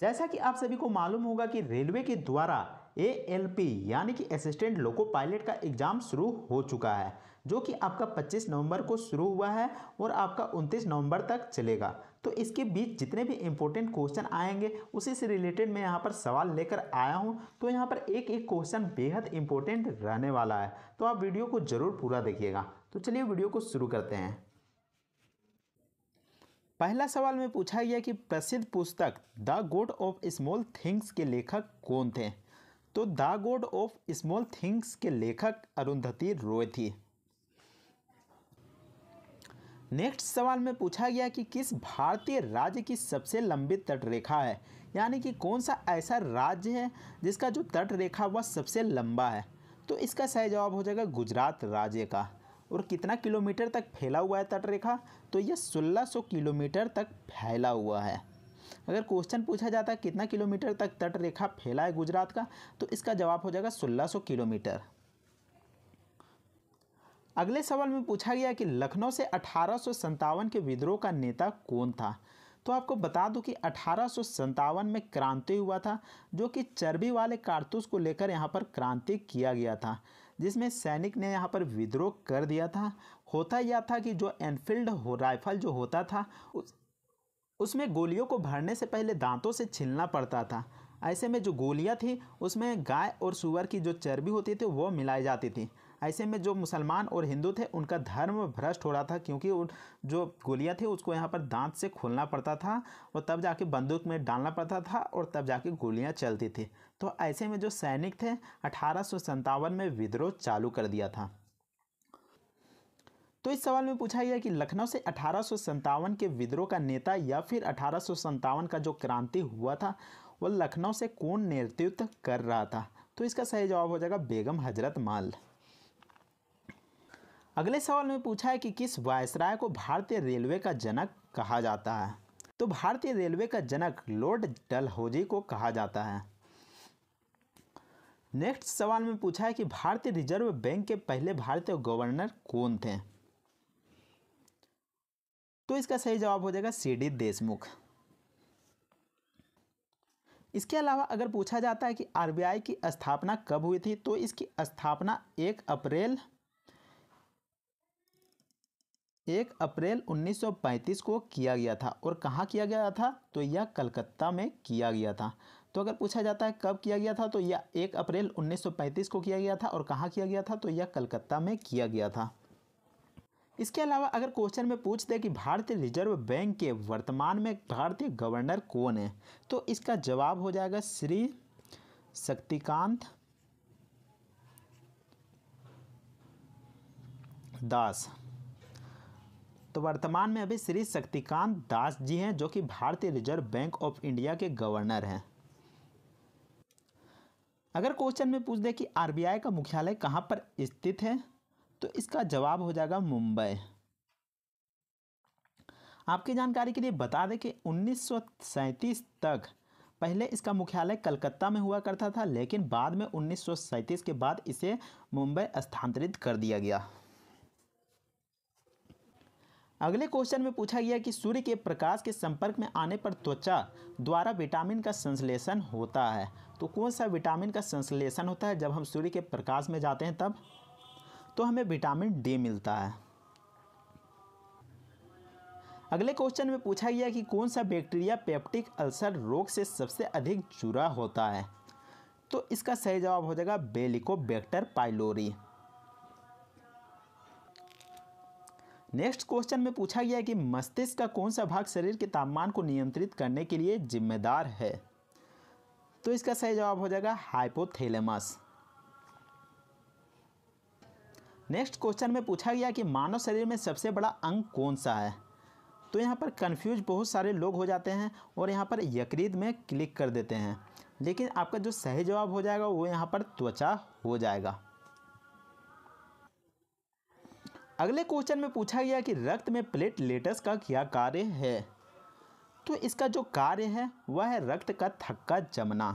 जैसा कि आप सभी को मालूम होगा कि रेलवे के द्वारा ALP यानी कि असिस्टेंट लोको पायलट का एग्ज़ाम शुरू हो चुका है, जो कि आपका 25 नवंबर को शुरू हुआ है और आपका 29 नवंबर तक चलेगा। तो इसके बीच जितने भी इंपॉर्टेंट क्वेश्चन आएंगे उसी से रिलेटेड मैं यहाँ पर सवाल लेकर आया हूँ। तो यहाँ पर एक एक क्वेश्चन बेहद इंपॉर्टेंट रहने वाला है, तो आप वीडियो को ज़रूर पूरा देखिएगा। तो चलिए वीडियो को शुरू करते हैं। पहला सवाल में पूछा गया कि प्रसिद्ध पुस्तक the God of small things के लेखक कौन थे। तो the God of small things के लेखक अरुंधति रॉय थी। नेक्स्ट सवाल में पूछा गया कि किस भारतीय राज्य की सबसे लंबी तटरेखा है, यानी कि कौन सा ऐसा राज्य है जिसका जो तटरेखा वह सबसे लंबा है। तो इसका सही जवाब हो जाएगा गुजरात राज्य का। और कितना किलोमीटर तक फैला हुआ है तटरेखा, तो यह 1600 किलोमीटर तक फैला हुआ है। अगर क्वेश्चन पूछा जाता है कितना किलोमीटर तक तटरेखा फैला है गुजरात का, तो इसका जवाब हो जाएगा 1600 किलोमीटर। अगले सवाल में पूछा गया कि लखनऊ से 1857 के विद्रोह का नेता कौन था। तो आपको बता दूं कि 1857 में क्रांति हुआ था, जो कि चर्बी वाले कारतूस को लेकर यहाँ पर क्रांति किया गया था, जिसमें सैनिक ने यहाँ पर विद्रोह कर दिया था। होता यह था कि जो एनफील्ड राइफल जो होता था उसमें गोलियों को भरने से पहले दांतों से छीलना पड़ता था। ऐसे में जो गोलियां थी उसमें गाय और सूअर की जो चर्बी होती थी वो मिलाई जाती थी। ऐसे में जो मुसलमान और हिंदू थे उनका धर्म भ्रष्ट हो रहा था, क्योंकि जो गोलियां थी उसको यहाँ पर दांत से खोलना पड़ता था और तब जाके बंदूक में डालना पड़ता था और तब जाके गोलियां चलती थी। तो ऐसे में जो सैनिक थे 1857 में विद्रोह चालू कर दिया था। तो इस सवाल में पूछा गया कि लखनऊ से 1857 के विद्रोह का नेता या फिर 1857 का जो क्रांति हुआ था वह लखनऊ से कौन नेतृत्व कर रहा था। तो इसका सही जवाब हो जाएगा बेगम हजरत महल। अगले सवाल में पूछा है कि किस वायसराय को भारतीय रेलवे का जनक कहा जाता है। तो भारतीय रेलवे का जनक लॉर्ड डलहौजी को कहा जाता है। नेक्स्ट सवाल में पूछा है कि भारतीय रिजर्व बैंक के पहले भारतीय गवर्नर कौन थे। तो इसका सही जवाब हो जाएगा CD देशमुख। इसके अलावा अगर पूछा जाता है कि RBI की स्थापना कब हुई थी, तो इसकी स्थापना 1 अप्रैल 1935 को किया गया था। और कहाँ किया गया था, तो यह कलकत्ता में किया गया था। तो अगर पूछा जाता है कब किया गया था, तो यह 1 अप्रैल 1935 को किया गया था। और कहाँ किया गया था, तो यह कलकत्ता में किया गया था। इसके अलावा अगर क्वेश्चन में पूछ दे कि भारतीय रिजर्व बैंक के वर्तमान में भारतीय गवर्नर कौन है, तो इसका जवाब हो जाएगा श्री शक्तिकांत दास। तो वर्तमान में अभी श्री शक्तिकांत दास जी हैं, जो कि भारतीय रिजर्व बैंक ऑफ इंडिया के गवर्नर हैं। अगर क्वेश्चन में पूछ दे कि RBI का मुख्यालय कहाँ पर स्थित है, तो इसका जवाब हो जाएगा मुंबई। आपकी जानकारी के लिए बता दें कि 1937 तक पहले इसका मुख्यालय कलकत्ता में हुआ करता था, लेकिन बाद में 1937 के बाद इसे मुंबई स्थानांतरित कर दिया गया। अगले क्वेश्चन में पूछा गया कि सूर्य के प्रकाश के संपर्क में आने पर त्वचा द्वारा विटामिन का संश्लेषण होता है। तो कौन सा विटामिन का संश्लेषण होता है जब हम सूर्य के प्रकाश में जाते हैं तब, तो हमें विटामिन D मिलता है। अगले क्वेश्चन में पूछा गया कि कौन सा बैक्टीरिया पेप्टिक अल्सर रोग से सबसे अधिक जुड़ा होता है। तो इसका सही जवाब हो जाएगा बेलिकोबैक्टर पाइलोरी। नेक्स्ट क्वेश्चन में पूछा गया कि मस्तिष्क का कौन सा भाग शरीर के तापमान को नियंत्रित करने के लिए जिम्मेदार है। तो इसका सही जवाब हो जाएगा हाइपोथैलेमस। नेक्स्ट क्वेश्चन में पूछा गया कि मानव शरीर में सबसे बड़ा अंग कौन सा है। तो यहाँ पर कंफ्यूज बहुत सारे लोग हो जाते हैं और यहाँ पर यकृत में क्लिक कर देते हैं, लेकिन आपका जो सही जवाब हो जाएगा वो यहाँ पर त्वचा हो जाएगा। अगले क्वेश्चन में पूछा गया कि रक्त में प्लेटलेट्स का क्या कार्य है। तो इसका जो कार्य है वह है रक्त का थक्का जमना।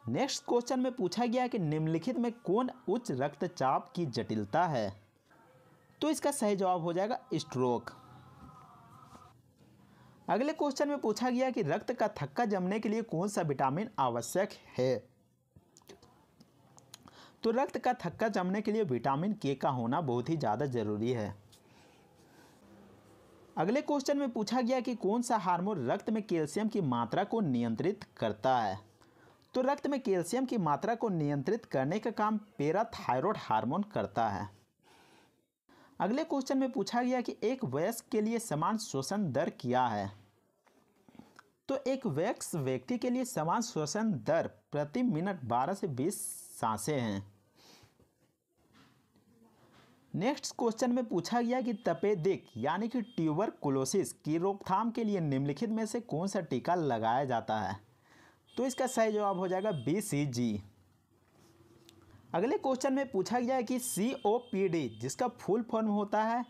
नेक्स्ट क्वेश्चन में पूछा गया कि निम्नलिखित में कौन उच्च रक्तचाप की जटिलता है। तो इसका सही जवाब हो जाएगा स्ट्रोक। अगले क्वेश्चन में पूछा गया कि रक्त का थक्का जमने के लिए कौन सा विटामिन आवश्यक है। तो रक्त का थक्का जमने के लिए विटामिन के का होना बहुत ही ज़्यादा जरूरी है। अगले क्वेश्चन में पूछा गया कि कौन सा हार्मोन रक्त में कैल्शियम की मात्रा को नियंत्रित करता है। तो रक्त में कैल्शियम की मात्रा को नियंत्रित करने का काम पैराथायरॉयड हार्मोन करता है। अगले क्वेश्चन में पूछा गया कि एक वयस्क के लिए समान श्वसन दर क्या है। तो एक वयस्क व्यक्ति के लिए समान श्वसन दर प्रति मिनट 12 से 20 सांसें हैं। नेक्स्ट क्वेश्चन में पूछा गया कि तपेदिक यानी कि ट्यूबरकुलोसिस की रोकथाम के लिए निम्नलिखित में से कौन सा टीका लगाया जाता है। तो इसका सही जवाब हो जाएगा BCG। अगले क्वेश्चन में पूछा गया है कि COPD जिसका फुल फॉर्म होता है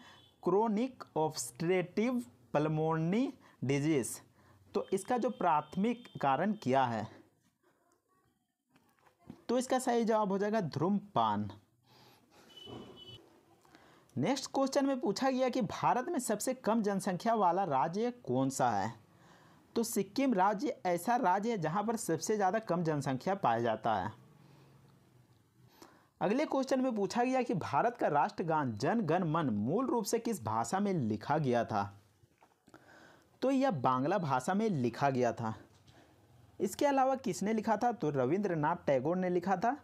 क्रोनिक ऑब्स्ट्रक्टिव पल्मोनरी डिजीज, तो इसका जो प्राथमिक कारण क्या है। तो इसका सही जवाब हो जाएगा धूम्रपान। नेक्स्ट क्वेश्चन में पूछा गया कि भारत में सबसे कम जनसंख्या वाला राज्य कौन सा है। तो सिक्किम राज्य ऐसा राज्य है जहां पर सबसे ज़्यादा कम जनसंख्या पाया जाता है। अगले क्वेश्चन में पूछा गया कि भारत का राष्ट्रगान जन गण मन मूल रूप से किस भाषा में लिखा गया था। तो यह बांग्ला भाषा में लिखा गया था। इसके अलावा किसने लिखा था। तो रविंद्रनाथ टैगोर ने लिखा था